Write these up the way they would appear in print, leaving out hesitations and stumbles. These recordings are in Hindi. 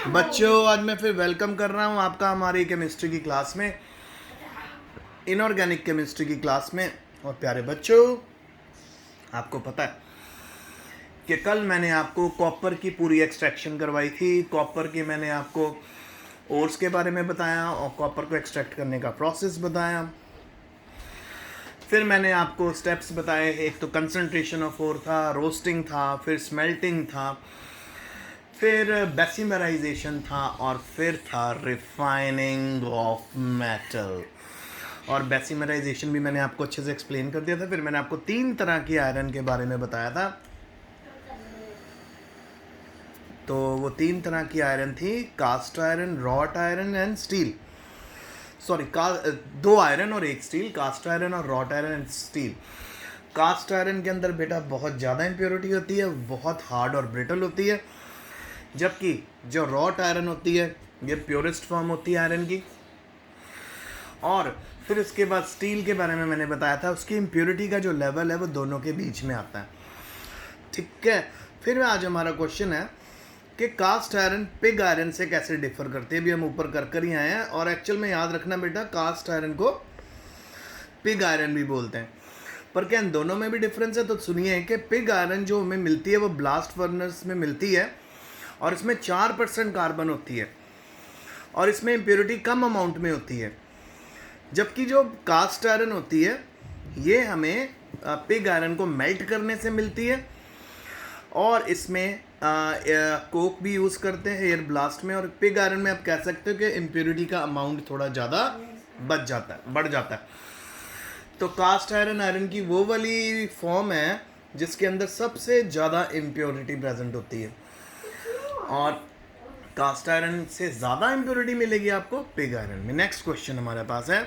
बच्चों, आज मैं फिर वेलकम कर रहा हूँ आपका हमारी केमिस्ट्री की क्लास में, इनऑर्गेनिक केमिस्ट्री की क्लास में। और प्यारे बच्चों, आपको पता है कि कल मैंने आपको कॉपर की पूरी एक्सट्रैक्शन करवाई थी। कॉपर की मैंने आपको ओर्स के बारे में बताया और कॉपर को एक्सट्रैक्ट करने का प्रोसेस बताया। फिर मैंने आपको स्टेप्स बताए, एक तो कंसंट्रेशन ऑफ ओर था, रोस्टिंग था, फिर स्मेल्टिंग था, फिर बेसिमराइजेशन था और फिर था रिफाइनिंग ऑफ मेटल। और बेसिमराइजेशन भी मैंने आपको अच्छे से एक्सप्लेन कर दिया था। फिर मैंने आपको 3 तरह की आयरन के बारे में बताया था। तो वो 3 तरह की आयरन थी, cast iron, wrought iron and steel. Sorry, 2 iron और 1 स्टील, कास्ट आयरन और wrought iron and steel. Cast iron के अंदर बेटा बहुत ज़्यादा इम्प्योरिटी होती है, बहुत हार्ड और ब्रिटल होती है, जबकि जो रॉट आयरन होती है ये प्योरेस्ट फॉर्म होती है आयरन की। और फिर उसके बाद स्टील के बारे में मैंने बताया था, उसकी इम्प्योरिटी का जो लेवल है वो दोनों के बीच में आता है। ठीक है, फिर आज हमारा क्वेश्चन है कि कास्ट आयरन पिग आयरन से कैसे डिफर करती है। अभी हम ऊपर कर ही आए हैं, और एक्चुअल में याद रखना बेटा, कास्ट आयरन को पिग आयरन भी बोलते हैं। पर क्या इन दोनों में भी डिफरेंस है? तो सुनिए कि पिग आयरन जो हमें मिलती है वो ब्लास्ट फर्नेस में मिलती है, और इसमें 4% कार्बन होती है, और इसमें इम्प्योरिटी कम अमाउंट में होती है। जबकि जो कास्ट आयरन होती है ये हमें पिग आयरन को मेल्ट करने से मिलती है, और इसमें कोक भी यूज़ करते हैं एयर ब्लास्ट में। और पिग आयरन में आप कह सकते हो कि इम्प्योरिटी का अमाउंट थोड़ा ज़्यादा बढ़ जाता है। तो कास्ट आयरन आयरन की वो वाली फॉर्म है जिसके अंदर सबसे ज़्यादा इम्प्योरिटी प्रेजेंट होती है, और कास्ट आयरन से ज़्यादा इम्प्योरिटी मिलेगी आपको पिग आयरन में। नेक्स्ट क्वेश्चन हमारे पास है,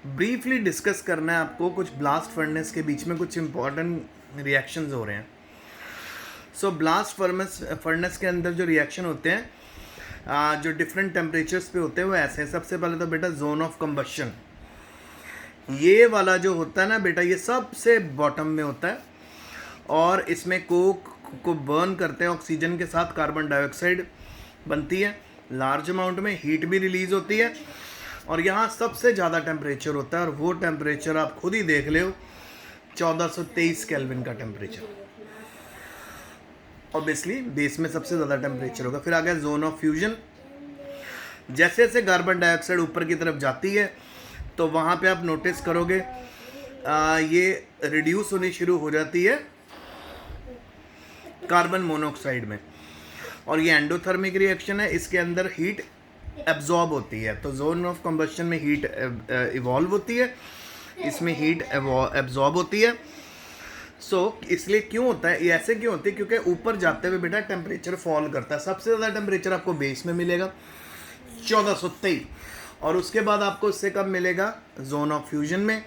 ब्रीफली डिस्कस करना है आपको, कुछ ब्लास्ट फर्नेस के बीच में कुछ इंपॉर्टेंट रिएक्शंस हो रहे हैं। सो ब्लास्ट फर्नेस के अंदर जो रिएक्शन होते हैं जो डिफरेंट टेम्परेचर्स पे होते हैं वो ऐसे हैं। सबसे पहले तो बेटा जोन ऑफ कंबशन, ये वाला जो होता है ना बेटा, ये सबसे बॉटम में होता है, और इसमें कोक को बर्न करते हैं, ऑक्सीजन के साथ कार्बन डाइऑक्साइड बनती है, लार्ज अमाउंट में हीट भी रिलीज होती है, और यहाँ सबसे ज़्यादा टेम्परेचर होता है, और वो टेम्परेचर आप खुद ही देख लो, 1423 केल्विन का टेम्परेचर। ऑब्वियसली बेस में सबसे ज़्यादा टेम्परेचर होगा। फिर आ गया जोन ऑफ फ्यूजन। जैसे जैसे कार्बन डाइऑक्साइड ऊपर की तरफ जाती है तो वहाँ पे आप नोटिस करोगे ये रिड्यूस होनी शुरू हो जाती है कार्बन मोनोऑक्साइड में, और ये एंडोथर्मिक रिएक्शन है, इसके अंदर हीट एब्जॉर्ब होती है। तो जोन ऑफ कंबशन में हीट इवॉल्व होती है, इसमें हीट एब्जॉर्ब होती है। इसलिए क्यों होता है ये, ऐसे क्यों होती है? क्योंकि ऊपर जाते हुए बेटा टेम्परेचर फॉल करता है। सबसे ज़्यादा टेम्परेचर आपको बेस में मिलेगा 1423, और उसके बाद आपको इससे कब मिलेगा? जोन ऑफ फ्यूजन में।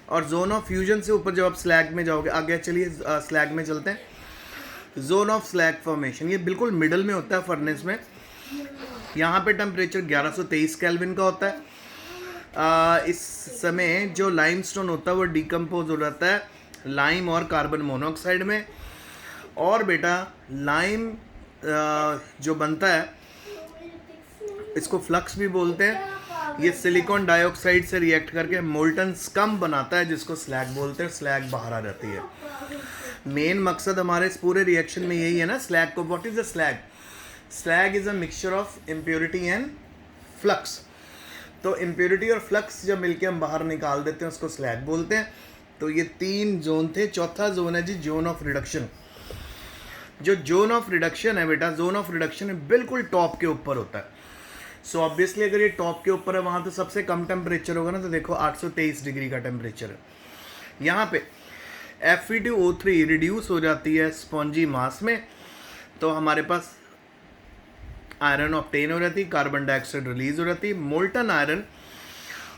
और जोन ऑफ फ्यूजन से ऊपर जब आप स्लैग में जाओगे, आगे चलिए स्लैग में चलते हैं। जोन ऑफ स्लैग फॉर्मेशन ये बिल्कुल मिडल में होता है फर्नेस में। यहाँ पे टेम्परेचर 1123 केल्विन का होता है। इस समय जो लाइमस्टोन होता है वो डिकम्पोज हो जाता है लाइम और कार्बन मोनोऑक्साइड में। और बेटा लाइम जो बनता है इसको फ्लक्स भी बोलते हैं, ये सिलिकॉन डाइऑक्साइड से रिएक्ट करके मोल्टन स्कम बनाता है जिसको स्लैग बोलते हैं, स्लैग बाहर आ जाती है। मेन मकसद हमारे इस पूरे रिएक्शन में यही है ना, स्लैग को। What is the slag? Slag is a mixture of impurity and flux. तो इम्प्योरिटी और फ्लक्स जब मिलके हम बाहर निकाल देते हैं उसको स्लैग बोलते हैं। तो ये 3 जोन थे। चौथा जोन है जी जोन ऑफ रिडक्शन। जो जोन ऑफ रिडक्शन है बेटा, जोन ऑफ रिडक्शन है बिल्कुल टॉप के ऊपर होता है। सो ऑब्वियसली अगर ये टॉप के ऊपर है वहाँ तो सबसे कम टेम्परेचर होगा ना, तो देखो 823 डिग्री का टेम्परेचर है। यहाँ पे Fe2O3 रिड्यूस हो जाती है स्पॉन्जी मास में, तो हमारे पास आयरन ऑब्टेन हो जाती है, कार्बन डाइऑक्साइड रिलीज हो जाती है, मोल्टन आयरन।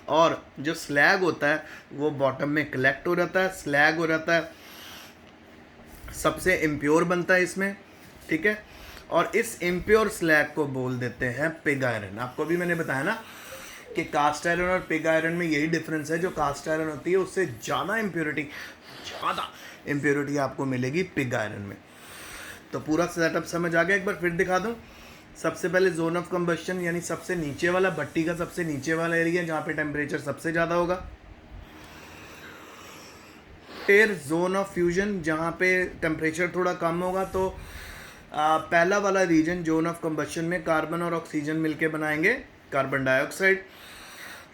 और जो स्लैग होता है वो बॉटम में कलेक्ट हो जाता है, स्लैग हो जाता है, सबसे इम्प्योर बनता है इसमें। ठीक है, और इस इम्प्योर स्लैग को बोल देते हैं पिग आयरन। आपको भी मैंने बताया ना कि कास्ट आयरन और पिग आयरन में यही डिफरेंस है, जो कास्ट आयरन होती है उससे ज़्यादा इम्प्योरिटी आपको मिलेगी पिग आयरन में। तो पूरा सेटअप समझ आ गया? एक बार फिर दिखा दूँ। सबसे पहले जोन ऑफ कंबस्शन यानी सबसे नीचे वाला, भट्टी का सबसे नीचे वाला एरिया जहाँ पे टेम्परेचर सबसे ज़्यादा होगा। फिर जोन ऑफ फ्यूजन जहाँ पे टेम्परेचर थोड़ा कम होगा। तो पहला वाला रीजन जोन ऑफ कंबस्शन में कार्बन और ऑक्सीजन मिलके बनाएंगे carbon dioxide.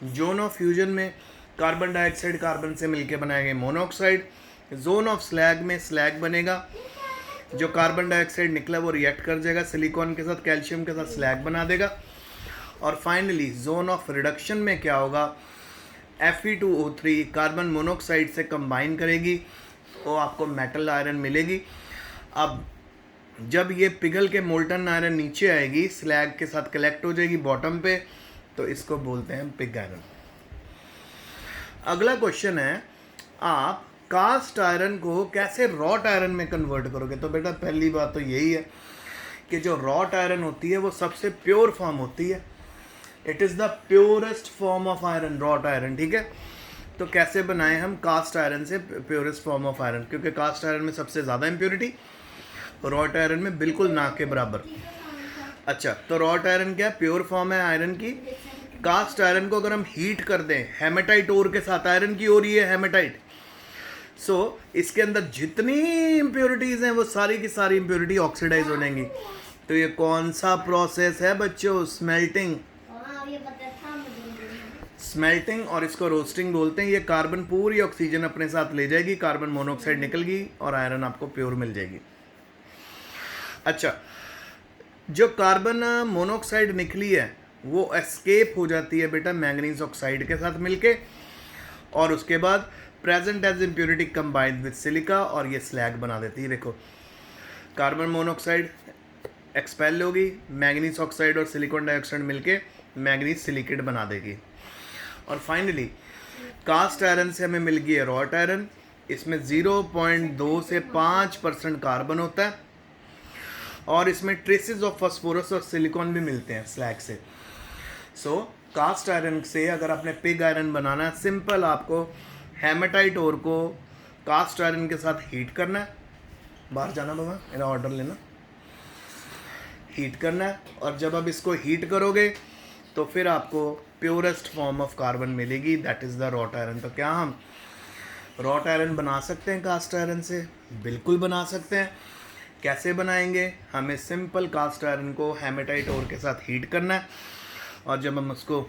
Zone of fusion में कार्बन डाइऑक्साइड कार्बन से मिलके बनाएंगे मोनोऑक्साइड। जोन ऑफ स्लैग में स्लैग बनेगा, जो कार्बन डाइऑक्साइड निकला वो रिएक्ट कर जाएगा सिलिकॉन के साथ, कैल्शियम के साथ स्लैग बना देगा। और फाइनली जोन ऑफ रिडक्शन में क्या होगा, Fe2O3 कार्बन मोनोऑक्साइड से कंबाइन करेगी तो आपको मेटल आयरन मिलेगी। अब जब ये पिघल के मोल्टन आयरन नीचे आएगी, स्लैग के साथ कलेक्ट हो जाएगी बॉटम पे, तो इसको बोलते हैं पिग आयरन। अगला क्वेश्चन है, आप कास्ट आयरन को कैसे रॉट आयरन में कन्वर्ट करोगे। तो बेटा पहली बात तो यही है कि जो रॉट आयरन होती है वो सबसे प्योर फॉर्म होती है। It is the purest form of iron, wrought iron, ठीक है। तो कैसे बनाएं हम कास्ट आयरन से प्योरेस्ट फॉर्म ऑफ आयरन, क्योंकि कास्ट आयरन में सबसे ज़्यादा इम्प्योरिटी, रॉट आयरन में बिल्कुल ना के बराबर। अच्छा, तो रॉट आयरन क्या प्योर फॉर्म है आयरन की। कास्ट आयरन को अगर हम हीट कर दें हेमेटाइट ओर के साथ, आयरन की ओर ही है हेमेटाइट, सो इसके अंदर जितनी इम्प्योरिटीज़ हैं वो सारी की सारी इम्प्योरिटी ऑक्सीडाइज हो जाएंगी। तो ये कौन सा प्रोसेस है बच्चों, स्मेल्टिंग। स्मेल्टिंग, और इसको रोस्टिंग बोलते हैं। ये कार्बन पूरी ऑक्सीजन अपने साथ ले जाएगी, कार्बन मोनोऑक्साइड निकल गई और आयरन आपको प्योर मिल जाएगी। अच्छा, जो कार्बन मोनोऑक्साइड निकली है वो एस्केप हो जाती है बेटा मैंगनीज ऑक्साइड के साथ मिलके, और उसके बाद present as impurity combined with silica, और ये स्लैग बना देती है। देखो कार्बन मोनोऑक्साइड एक्सपेल होगी, मैंगनीज ऑक्साइड और सिलिकॉन डाइऑक्साइड मिलके मैंगनीज सिलिकेट बना देगी। और फाइनली कास्ट आयरन से हमें मिल गई है रॉट आयरन। इसमें 0.2 से 5% कार्बन होता है, और इसमें ट्रेसेस ऑफ फास्फोरस और सिलिकॉन भी मिलते हैं स्लैग से। सो कास्ट आयरन से अगर आपने पिग आयरन बनाना है, सिंपल आपको हेमेटाइट ओर को कास्ट आयरन के साथ हीट करना है। बाहर जाना बाबा, मेरा ऑर्डर लेना। हीट करना है, और जब आप इसको हीट करोगे तो फिर आपको प्योरेस्ट फॉर्म ऑफ कार्बन मिलेगी, that is the wrought iron. तो क्या हम रॉट आयरन बना सकते हैं कास्ट आयरन से? बिल्कुल बना सकते हैं। कैसे बनाएंगे? हमें सिंपल कास्ट आयरन को हेमेटाइट ओर के साथ हीट करना है, और जब हम उसको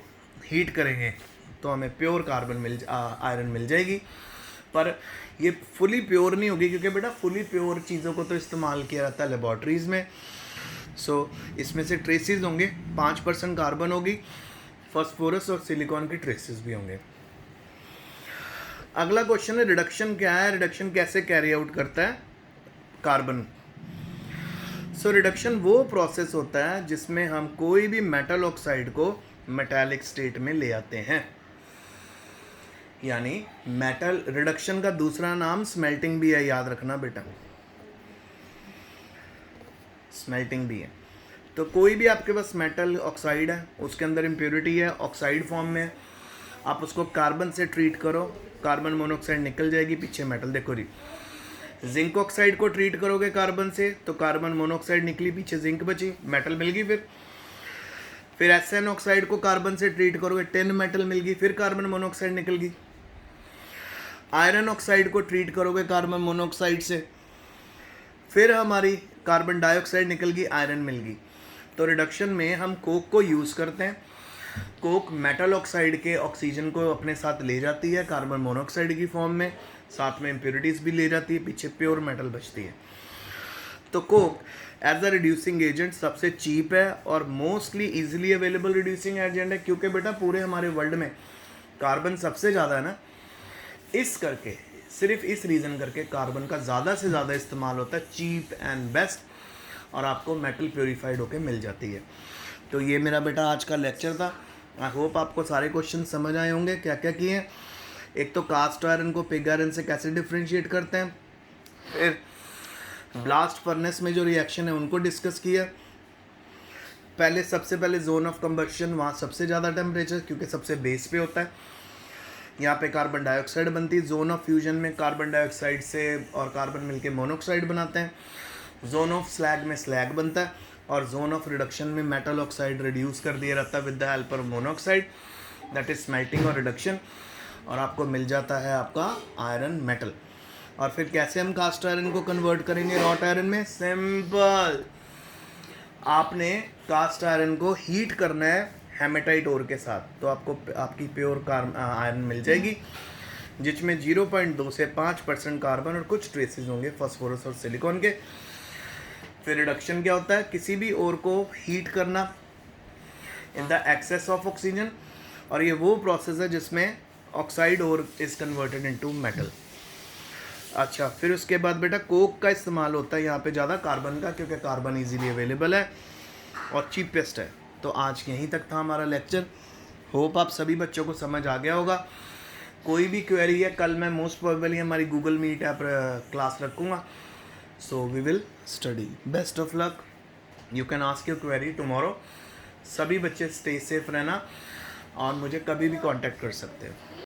हीट करेंगे तो हमें प्योर कार्बन आयरन मिल जाएगी। पर ये फुली प्योर नहीं होगी, क्योंकि बेटा फुली प्योर चीज़ों को तो इस्तेमाल किया जाता है लेबॉर्ट्रीज़ में। सो इसमें से ट्रेसेस होंगे, 5% कार्बन होगी, फास्फोरस और सिलिकॉन के ट्रेसेस भी होंगे। अगला क्वेश्चन है रिडक्शन क्या है, रिडक्शन कैसे कैरी आउट करता है कार्बन। सो रिडक्शन वो प्रोसेस होता है जिसमें हम कोई भी मेटल ऑक्साइड को मेटालिक स्टेट में ले आते हैं। यानी मेटल रिडक्शन का दूसरा नाम स्मेल्टिंग भी है, याद रखना बेटा, स्मेल्टिंग भी है। तो कोई भी आपके पास मेटल ऑक्साइड है, उसके अंदर इम्प्योरिटी है, ऑक्साइड फॉर्म में, आप उसको कार्बन से ट्रीट करो, कार्बन मोनोऑक्साइड निकल जाएगी, पीछे मेटल। देखो जी, जिंक ऑक्साइड को ट्रीट करोगे कार्बन से तो कार्बन मोनोऑक्साइड निकली, पीछे जिंक बची, मेटल मिल गई। फिर एसएन ऑक्साइड को कार्बन से ट्रीट करोगे, टिन मेटल मिल गई, फिर कार्बन मोनोऑक्साइड निकल गई। आयरन ऑक्साइड को ट्रीट करोगे कार्बन मोनोऑक्साइड से, फिर हमारी कार्बन डाइऑक्साइड निकल गई, आयरन मिल गई। तो रिडक्शन में हम कोक को यूज़ करते हैं। कोक मेटल ऑक्साइड के ऑक्सीजन को अपने साथ ले जाती है कार्बन मोनोऑक्साइड की फॉर्म में, साथ में इम्प्योरिटीज़ भी ले जाती है, पीछे प्योर मेटल बचती है। तो coke as a reducing agent सबसे चीप है और mostly easily available reducing agent है, क्योंकि बेटा पूरे हमारे वर्ल्ड में कार्बन सबसे ज़्यादा है ना, इस करके सिर्फ इस रीज़न करके कार्बन का ज़्यादा से ज़्यादा इस्तेमाल होता है, चीप एंड बेस्ट, और आपको मेटल प्योरीफाइड होके मिल जाती है। तो ये मेरा बेटा आज का लेक्चर था। आई होप आपको सारे क्वेश्चन समझ आए होंगे क्या क्या किए हैं। एक तो कास्ट आयरन को पिग आयरन से कैसे डिफ्रेंशिएट करते हैं, फिर ब्लास्ट फर्नेस में जो रिएक्शन है उनको डिस्कस किया। सबसे पहले जोन ऑफ कंबक्शन, वहाँ सबसे ज़्यादा टेम्परेचर, क्योंकि सबसे बेस पे होता है, यहाँ पे कार्बन डाइऑक्साइड बनती है। जोन ऑफ फ्यूजन में कार्बन डाइऑक्साइड से और कार्बन मिलके मोनोऑक्साइड बनाते हैं। जोन ऑफ स्लैग में स्लैग बनता है, और जोन ऑफ रिडक्शन में मेटल ऑक्साइड रिड्यूस कर दिया रहता है with the help of monoxide, that is smelting और रिडक्शन, और आपको मिल जाता है आपका आयरन मेटल। और फिर कैसे हम कास्ट आयरन को कन्वर्ट करेंगे रॉट आयरन में? सिंपल, आपने कास्ट आयरन को हीट करना है हेमेटाइट ओर के साथ, तो आपको आपकी प्योर आयरन मिल जाएगी जिसमें 0.2 से 5% कार्बन और कुछ ट्रेसेस होंगे फास्फोरस और सिलिकॉन के। फिर रिडक्शन क्या होता है? किसी भी ओर को हीट करना in the excess of oxygen, और ये वो प्रोसेस है जिसमें oxide ore is converted into metal. अच्छा, फिर उसके बाद बेटा कोक का इस्तेमाल होता है यहाँ पे ज़्यादा कार्बन का, क्योंकि कार्बन इजीली अवेलेबल है और चीपेस्ट है। तो आज यहीं तक था हमारा लेक्चर। होप आप सभी बच्चों को समझ आ गया होगा। कोई भी क्वेरी है, कल मैं मोस्ट प्रोबेबली हमारी गूगल मीट ऐप क्लास रखूँगा, so we will study. Best of luck, you can ask your query tomorrow. सभी बच्चे स्टे सेफ रहना और मुझे कभी भी कांटेक्ट कर सकते हो।